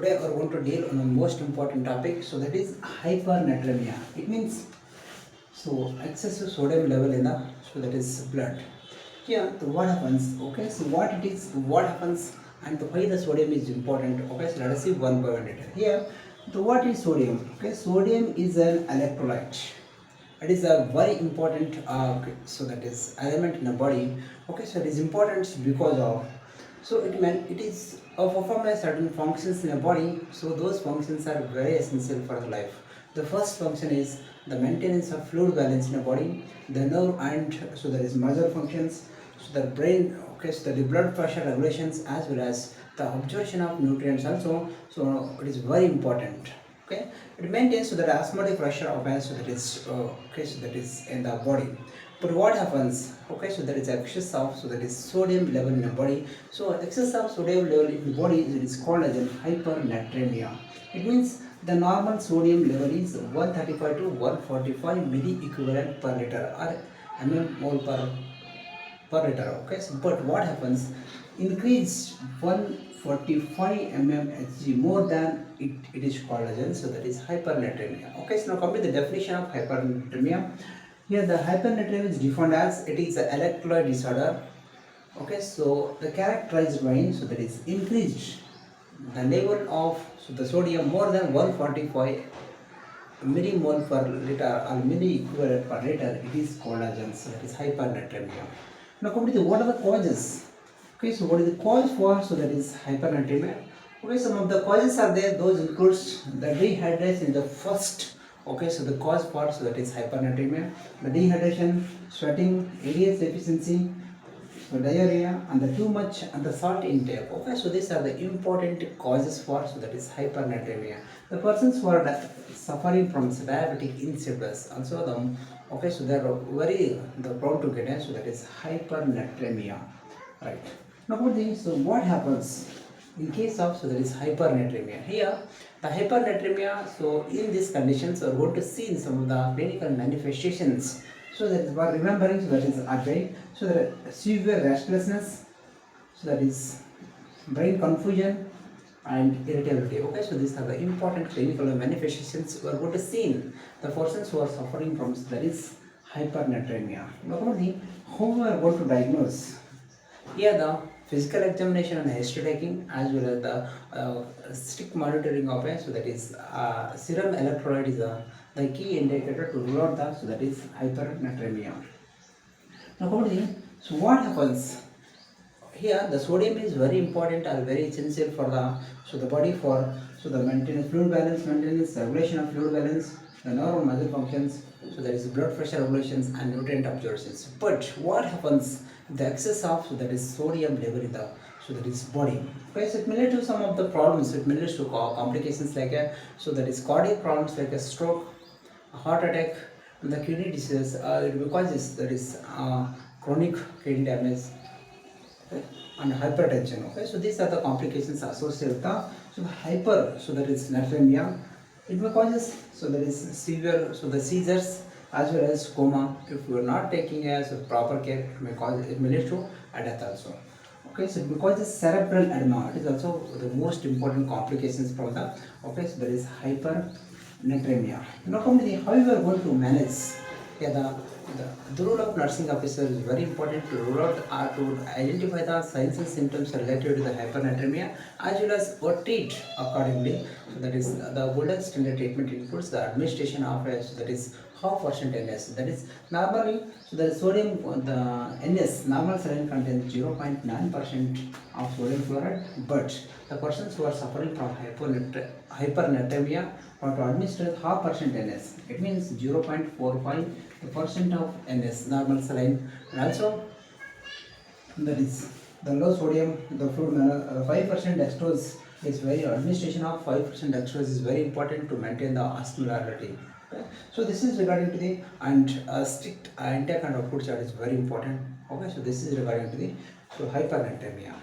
Today we are going to deal on the most important topic, so that is hypernatremia. It means excessive sodium level in the that is blood. Here, what happens? Okay, so what it is, what happens, and why the sodium is important. Okay, so let us see one by one detail. Here, what is sodium? Okay, sodium is an electrolyte. It is a very important so that is element in the body. Okay, so it is important because of, so it is perform a certain functions in a body. So those functions are very essential for the life. The first function is the maintenance of fluid balance in the body, the nerve, and so there is muscle functions, so the brain. Okay, so the blood pressure regulations, as well as the absorption of nutrients also. So it is very important. Okay, it maintains so that osmotic pressure of air, so that is okay, so that is in the body. But what happens? Okay, so there is excess of, so that is sodium level in the body. So excess of sodium level in the body is called as a hypernatremia. It means the normal sodium level is 135 to 145 milli equivalent per liter or mmol per liter. Okay, so but what happens? Increase 145 mmHg more than it is called as, so that is hypernatremia. Okay, so now come to the definition of hypernatremia. Here the hypernatremia is defined as it is an electrolyte disorder. Okay, so the characterized by, so that is increased the level of, so the sodium more than 145 millimole per liter or milli equivalent per liter, it is called as, so that is hypernatremia. Now come to the, what are the causes? Okay, so what is the cause for, so that is hypernatremia? Okay, some of the causes are there. Those includes the dehydration in the first. Okay, so the cause for, so that is hypernatremia, the dehydration, sweating, ADH deficiency, so diarrhea, and the too much and the salt intake. Okay, so these are the important causes for, so that is hypernatremia. The persons who are suffering from diabetic insipidus also the, okay, so they are very prone to get it, so that is hypernatremia, right? Now so what happens in case of, so there is hypernatremia? Here the hypernatremia, so in these conditions we are going to see in some of the clinical manifestations. So that is for remembering, so that is again, so that severe restlessness, so that is brain confusion and irritability. Okay, so these are the important clinical manifestations we are going to see in the persons who are suffering from, so that is hypernatremia. Normally, how we are going to diagnose? Here the physical examination and history taking, as well as the strict monitoring of it, so that is serum electrolyte is the key indicator to rule out the, so that is hypernatremia. Now so what happens? Here the sodium is very important or very essential for the, so the body for, so the maintenance fluid balance, maintenance regulation of fluid balance, the nerve muscle functions, so there is blood pressure regulations and nutrient absorptions. But what happens, the excess of, so that is sodium level in the, so that is body? Okay, so it may lead to some of the problems. It may lead to complications like a, so that is cardiac problems like a stroke, a heart attack, and the kidney disease. Because that is chronic kidney damage, okay, and hypertension. Okay, so these are the complications associated with the, so hyper, so that is natremia. It may causes, so there is severe, so the seizures, as well as coma. If you are not taking as proper care, it may cause, it may lead to a death also. Okay, so because the cerebral edema, it is also the most important complications from the, okay, so there is hypernatremia. Now come to the, how you are going to manage. Yeah, the role of nursing officer is very important to rule out or to identify the signs and symptoms related to the hypernatremia, as well as or treat accordingly. So that is the golden standard treatment includes the administration of a, so that is half percent NS. That is normally, so the sodium, the NS normal saline contains 0.9% of sodium chloride, but the persons who are suffering from hypernatremia are to administer half percent NS. It means 0.45% of NS normal saline, and also that is the low sodium, the fluid 5% dextrose is very, administration of 5% dextrose is very important to maintain the osmolarity. Okay. So this is regarding to the, and strict intake and output chart is very important. Okay, so this is regarding to the, so hypernatremia.